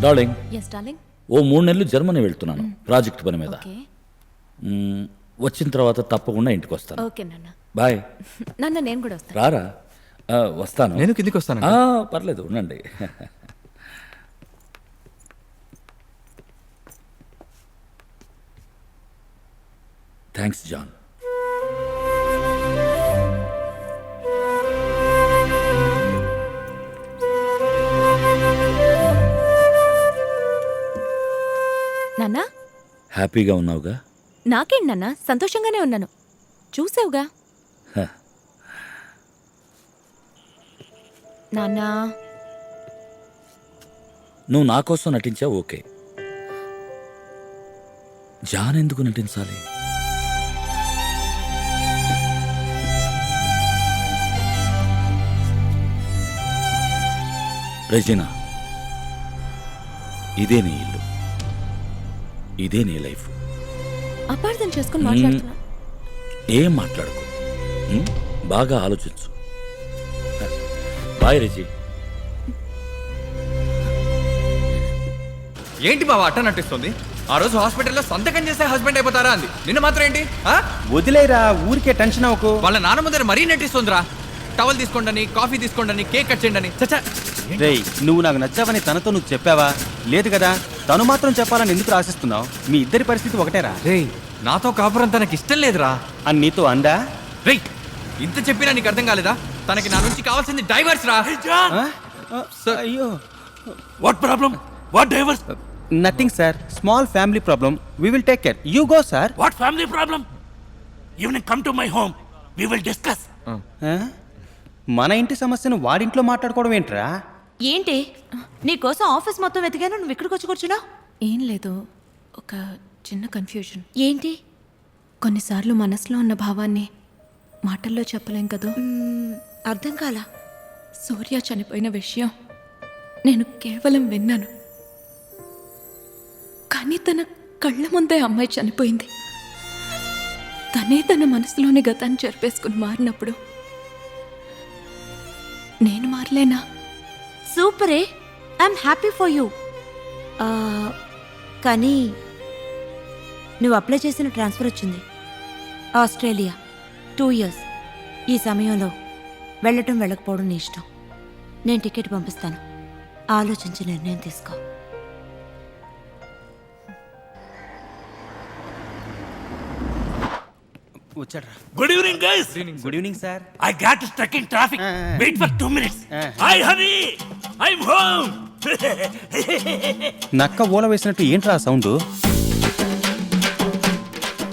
Darling, yes darling. ఓ 3 నెలలు Germany వెళ్తున్నాను project పని మీద. ఓకే వచ్చిన తర్వాత తప్పకుండా ఇంటికి వస్తాను. ఓకే నాన్న. బాయ్. నాన్న నేను కూడా వస్తాను. రారా? వస్తాను. నేను కిందికి వస్తాను. పర్లేదు, ఉండండి. Thanks John. నాన్న హ్యాపీగా ఉన్నావుగా? నాకేంటి నాన్న, సంతోషంగానే ఉన్నాను. చూసావుగా నాన్న. నువ్వు నా కోసం నటించావు, ఓకే. జాన్ ఎందుకు నటించాలి? రెజినా, ఇదే నీ ఇల్లు, ఇదే నీ లైఫ్. అపార్థం చేసుకుని మాట్లాడుతున్నా. ఏం మాట్లాడుకో, బాగా ఆలోచించు. బాయ్ రెజీ. ఏంటి బావ అట్ట నటిస్తుంది? ఆ రోజు హాస్పిటల్లో సంతకం చేస్తే హస్బెండ్ అయిపోతారా అంది. నిన్న మాత్రం ఏంటి? వదిలేరా, ఊరికే టెన్షన్ అవ్వకు. వాళ్ళ నాన్న ముందర మరీ నటిస్తుందిరా. టవల్ తీసుకోండి, కాఫీ తీసుకోండి, కేక్ కట్ చేయండి. చచ్చా, రేయ్, నువ్వు నాకు నచ్చావని తనతో నువ్వు చెప్పావా? లేదు కదా. తను మాత్రం చెప్పాలని ఎందుకు ఆశిస్తున్నావు? మీ ఇద్దరి పరిస్థితి ఒకటేరా. రేయ్, నాతో కాపురం తనకి ఇష్టం లేదురా అని నీతో అందా? రేయ్, ఇంత చెప్పినా నీకు అర్థం కాలేదా? తనకి నా నుంచి కావాల్సింది డైవర్స్ రా. అయ్యో, what problem? What divorce? Nothing sir, small family problem. We will take care. You go sir. What family problem? Evening come to my home, we will discuss. మన ఇంటి సమస్యను వాడింట్లో మాట్లాడుకోవడం ఏంట్రా? ఏంటి నీకోసం ఆఫీస్ మొత్తం వెతికాను, నువ్వు ఇక్కడికి వచ్చి కూర్చున్నావు? ఏం లేదు, ఒక చిన్న కన్ఫ్యూజన్. ఏంటి? కొన్నిసార్లు మనసులో ఉన్న భావాన్ని మాటల్లో చెప్పలేం కదా. అర్థం కాలా. సూర్య చనిపోయిన విషయం నేను కేవలం విన్నాను, కానీ తన కళ్ళ ముందే అమ్మాయి చనిపోయింది. తనే తన మనసులోని గతాన్ని చెరిపేసుకుని మారినప్పుడు నేను మారలేనా? సూపరే, ఐఎమ్ హ్యాపీ ఫర్ యూ. కానీ నువ్వు అప్లై చేసిన ట్రాన్స్ఫర్ వచ్చింది, ఆస్ట్రేలియా. 2 years. ఈ సమయంలో వెళ్ళటం వెళ్ళకపోవడం నీ ఇష్టం. నేను టికెట్ పంపిస్తాను, ఆలోచించి నిర్ణయం తీసుకో. వచ్చాడ్రా. Good evening guys. Good evening sir. I got stuck in traffic. Wait for 2 minutes. Hi honey, I'm home. నక్క ఓల వేసినట్టు ఏంట్రా సౌండ్?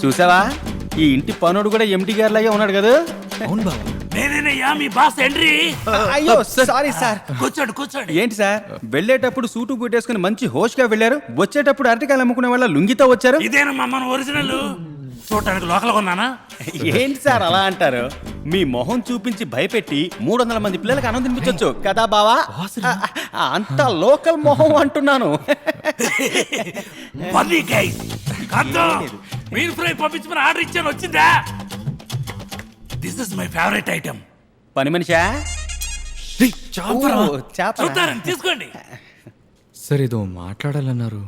చూసావా, ఈ ఇంటి పనుడు కూడా ఎండి గారిలాగే ఉన్నాడు కదా. అవును బావ. నేనేనయ్యా మీ బాస్ హెన్రీ. అయ్యో సారీ సార్. కూర్చోండి. ఏంటి సార్, వెళ్ళేటప్పుడు సూటు బూటేసుకుని మంచి హోష్గా వెళ్ళారు, వచ్చేటప్పుడు అరటికాయలు అమ్ముకునే వాళ్ళ లుంగితో వచ్చారు. ఇదేనమ్మా మన ఒరిజినల్. చూడటానికి లోకల్ కొన్నానా? ఏంటి సార్ అలా అంటారు? మీ మొహం చూపించి భయపెట్టి 300 మంది పిల్లలకి అన్నం తినిపించొచ్చు కదా బావా. అంత లోకల్ మొహం అంటున్నాను. పది గైస్ మీన్ ఫ్రై పంపించమని ఆర్డర్ ఇచ్చాను, వచ్చిందా? This is my favourite item. పని మనిషా? ఓ, చేప. చూస్తారని తీసుకోండి. సరే, ఏదో మాట్లాడాలన్నారు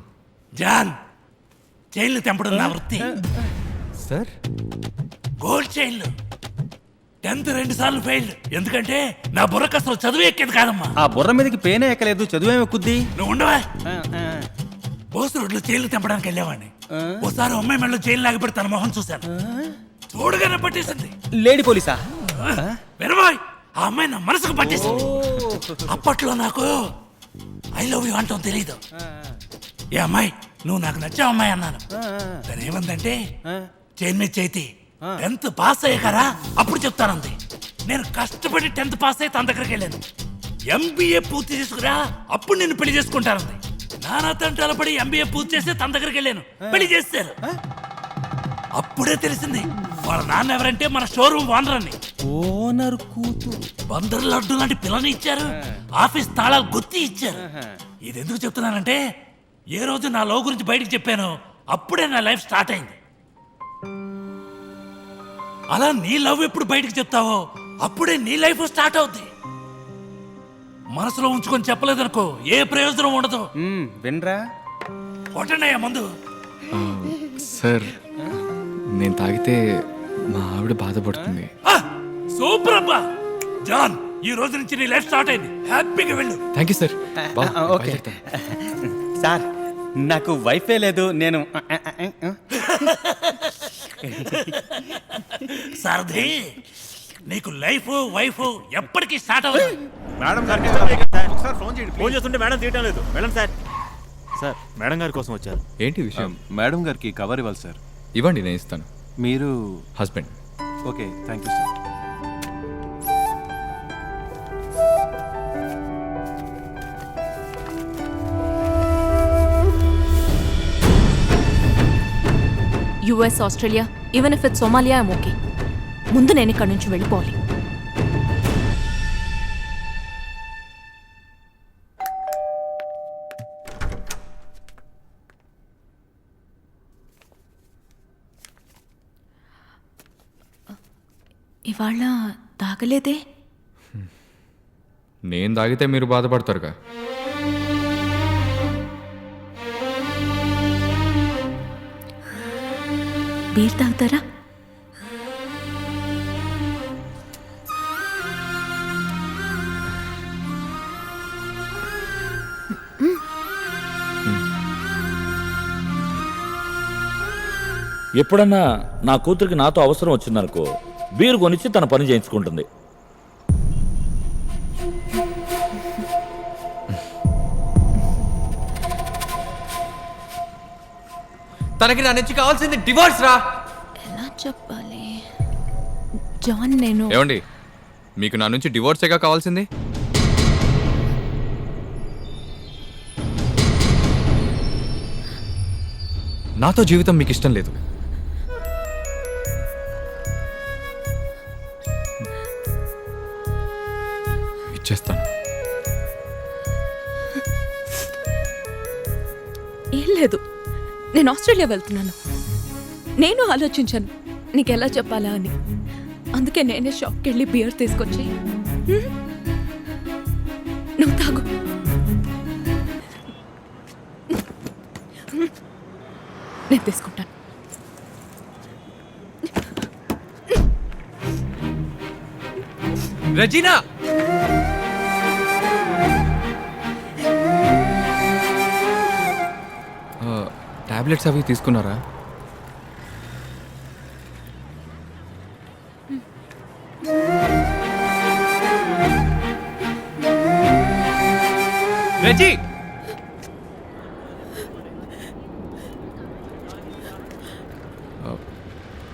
జాన్. చైన్లు తెంపడం నా వృత్తి. సార్. గోల్డ్ చైన్లు 10th 2 సార్లు ఫెయిల్డ్. ఎందుకంటే నా బుర్రకు అసలు చదువు ఎక్కేది కాదమ్మా. ఆ బుర్ర మీదకి పేనే ఎక్కలేదు, చదువేమి ఎక్కుద్ది. నువ్వు ఉండవా? బోస్ రోడ్లో చైన్లు తెంపడానికి వెళ్ళేవాడిని. ఓసారి అమ్మాయి మెడలో చైన్ లాగబెట్టి తన మొహం చూశాను, చూడగానే పట్టేసింది. లేడీ పోలీసా? వినబాయ్, ఆ అమ్మాయి నా మనసుకు పట్టేసింది. అప్పట్లో నాకు ఐ లవ్ యూ అంటాం తెలీదు. ఏ అమ్మాయి, నువ్వు నాకు నచ్చావు అమ్మాయి అన్నాను. తను ఏమందంటే, చైన్ మీద చేతి 10th పాస్ అయ్యాకరా అప్పుడు చెప్తానంది. నేను కష్టపడి 10th పాస్ అయ్యి తన దగ్గరికి వెళ్ళాను. MBA పూర్తి చేసుకురా అప్పుడు నేను పెళ్లి చేసుకుంటానంది. నానా తంటాల పడి MBA పూర్తి చేస్తే తన దగ్గరికి వెళ్ళాను, పెళ్లి చేస్తారు. అప్పుడే తెలిసింది వాళ్ళ నాన్న ఎవరంటే మన షోరూమ్ ఓనర్ అని. ఓనర్ కూతురు. బందరు లడ్డు లాంటి పిల్లని ఇచ్చారు, ఆఫీస్ తాళాలు గుత్తి ఇచ్చారు. ఇది ఎందుకు చెప్తున్నానంటే, ఏ రోజు నా లవ్ గురించి బయటకు చెప్పాను అప్పుడే నా లైఫ్ స్టార్ట్ అయింది. అలా నీ లవ్ ఎప్పుడు బయటకు చెప్తావో అప్పుడే నీ లైఫ్ స్టార్ట్ అవుద్ది. మనసులో ఉంచుకొని చెప్పలేదనుకో ఏ ప్రయోజనం ఉండదు. వినరా? కొట్టండియా మందు. సార్ నేను తాగితే మా ఆవిడ బాధపడుతుంది. సూపర్ అబ్బా. జాన్, ఈ రోజు నుంచి నీ లైఫ్ స్టార్ట్ అయింది. హ్యాపీగా వెళ్ళు. Thank you sir. Okay sir, నాకు వైఫే లేదు. నేను సారథి, నీకు లైఫ్ వైఫ్ ఎప్పటికీ స్టార్ట్ అవ్వదు. మేడం గారికి ఒకసారి ఫోన్ చేయండి. ఫోన్ చేస్తుంటే మేడం తీయటం లేదు. వెళ్ళండి సార్. సార్ మేడం గారి కోసం వచ్చారు. ఏంటి విషయం? మేడం గారికి కవర్ ఇవ్వాలి సార్. ఇవ్వండి, నేను ఇస్తాను. మీరు husband. Okay, thank you sir. US, Australia, even if it Somalia I'm okay. ముందు నేను ఇక్కడి నుంచి వెళ్ళిపోవాలి. ఇవాళ తాగలేదే. నేను తాగితే మీరు బాధపడతారుగా. బీర్ తాగుతారా? ఎప్పుడన్నా నా కూతురికి నాతో అవసరం వచ్చిందనుకో, బీరు కొనిచ్చి తన పని చేయించుకుంటుంది. తనకి నా నుంచి కావాల్సింది డివోర్స్ రా. ఎలా చెప్పాలి జాన్? నేను ఏమండి, మీకు నా నుంచి డివోర్సేగా కావాల్సింది? నాతో జీవితం మీకు ఇష్టం లేదు. ఇచ్చేస్తాను. ఏం లేదు, నేను ఆస్ట్రేలియా వెళ్తున్నాను. నేను ఆలోచించాను నీకు ఎలా చెప్పాలా అని. అందుకే నేనే షాప్కి వెళ్ళి బియర్ తీసుకొచ్చి నువ్వు తాగు. నేను తీసుకుంటాను. రెజీనా, టాబ్లెట్స్ అవి తీసుకున్నారా? రెజీ,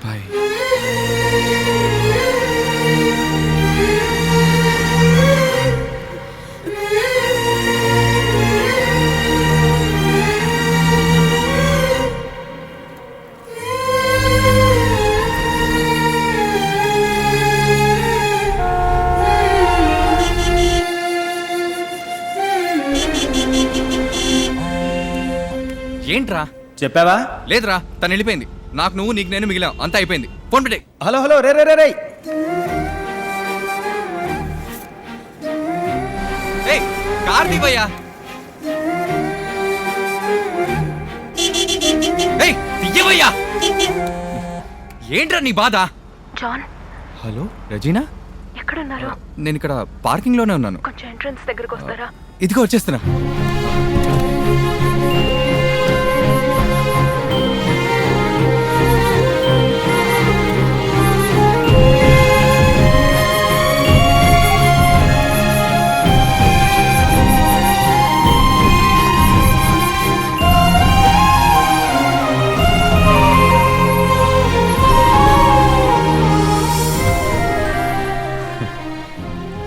బాయ్. ఏంట్రా? చెప్పావా? లేదురా, తను వెళ్ళిపోయింది. నాకు నువ్వు, నీకు నేను మిగిలాం. అంతా అయిపోయింది. ఫోన్ పెట్టే. హలో హలో, రే రే రే రే. ఏయ్, కార్ దివయ్యా. ఏయ్, దియ్యవయ్యా. ఏంట్రా నీ బాధ? జాన్, హలో రజీనా, ఎక్కడున్నారు? నేను ఇక్కడ పార్కింగ్లోనే ఉన్నాను. కొంచెం ఎంట్రన్స్ దగ్గరకు వస్తారా? ఇదిగో వచ్చేస్తున్నా.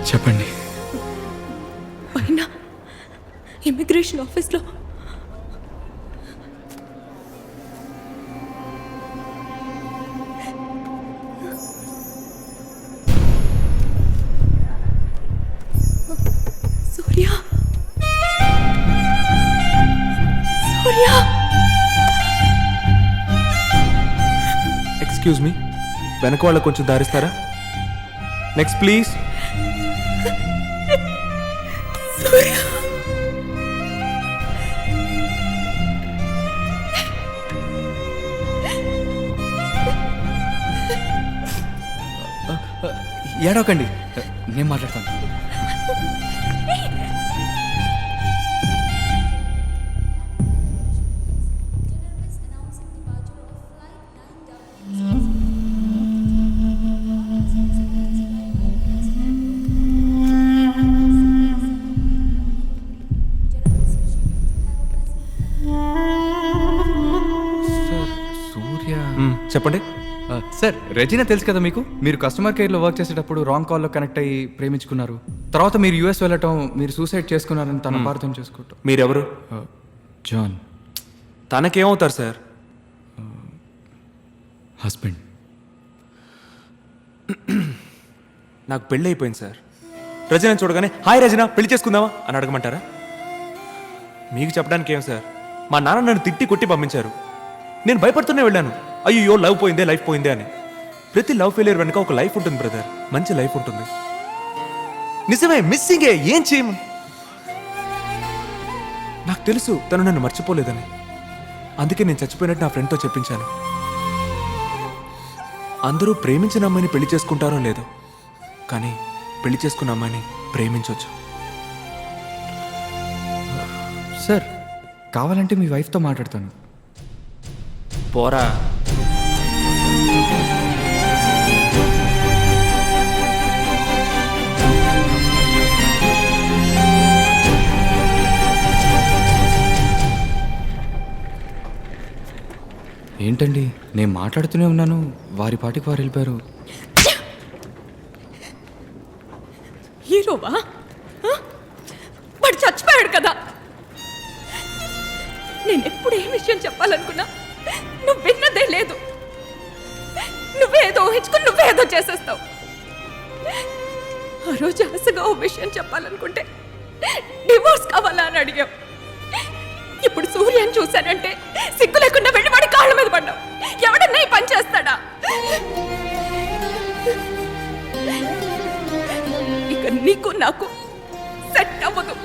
చెప్పండి. పైన ఇమిగ్రేషన్ ఆఫీస్లో సూర్య, సూర్య. ఎక్స్క్యూజ్ మీ, వెనక వాళ్ళ కొంచెం దారిస్తారా? Next please. సూర్య ఏడవకండి, నేను మాట్లాడతాను. సార్, సూర్య చెప్పండి. సార్, రెజీనా తెలుసు కదా మీకు. మీరు కస్టమర్ కేర్లో వర్క్ చేసేటప్పుడు రాంగ్ కాల్లో కనెక్ట్ అయ్యి ప్రేమించుకున్నారు. తర్వాత మీరు యూఎస్ వెళ్ళటం, మీరు సూసైడ్ చేసుకున్నారని తన అపార్థం చేసుకుంటాం. మీరెవరు? జాన్ తనకేమవుతారు సార్? హస్బెండ్. నాకు పెళ్ళి అయిపోయింది సార్. రజన చూడగానే హాయ్ రజన పెళ్లి చేసుకుందామా అని అడగమంటారా? మీకు చెప్పడానికి ఏం సార్, మా నాన్న నన్ను తిట్టి కొట్టి పంపించారు. నేను భయపడుతూనే వెళ్ళాను. అయ్యో లవ్ పోయిందే, లైఫ్ పోయిందే అని. ప్రతి లవ్ ఫెయిలియర్ వెనుక ఒక లైఫ్ ఉంటుంది బ్రదర్, మంచి లైఫ్ ఉంటుంది. నిజమే, మిస్సింగే, ఏం చేయము. నాకు తెలుసు తను నన్ను మర్చిపోలేదని. అందుకే నేను చచ్చిపోయినట్టు నా ఫ్రెండ్తో చెప్పించాను. అందరూ ప్రేమించిన అమ్మాయిని పెళ్లి చేసుకుంటారో లేదో, కానీ పెళ్లి చేసుకున్న అమ్మాయిని ప్రేమించవచ్చు. సార్, కావాలంటే మీ వైఫ్తో మాట్లాడతాను. పోరా. ఏంటండి, నేను మాట్లాడుతూనే ఉన్నాను, వారి పాటికి వారు వెళ్ళిపోయారు. హీరోవా? వాడు చచ్చిపోయాడు కదా. నేను ఎప్పుడు ఏ విషయం చెప్పాలనుకున్నా నువ్వు విన్నదే లేదు. నువ్వేదో ఊహించుకుని నువ్వేదో చేసేస్తావు. ఆ రోజు ఆశగా ఓ విషయం చెప్పాలనుకుంటే డివోర్స్ కావాలా అని అడిగావు. ఇప్పుడు సూర్యని చూశానంటే సిగ్గు లేకుండా వెళ్ళి వాడి కాళ్ళ మీద పడ్డావు. ఎవడన్నా ఈ పని చేస్తాడా? ఇక నీకు నాకు సెట్ అవ్వదు.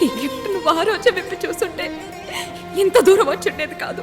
ఈ గిఫ్ట్ నువ్వు ఆ రోజే విప్పి చూస్తుంటే ఇంత దూరం వచ్చుండేది కాదు.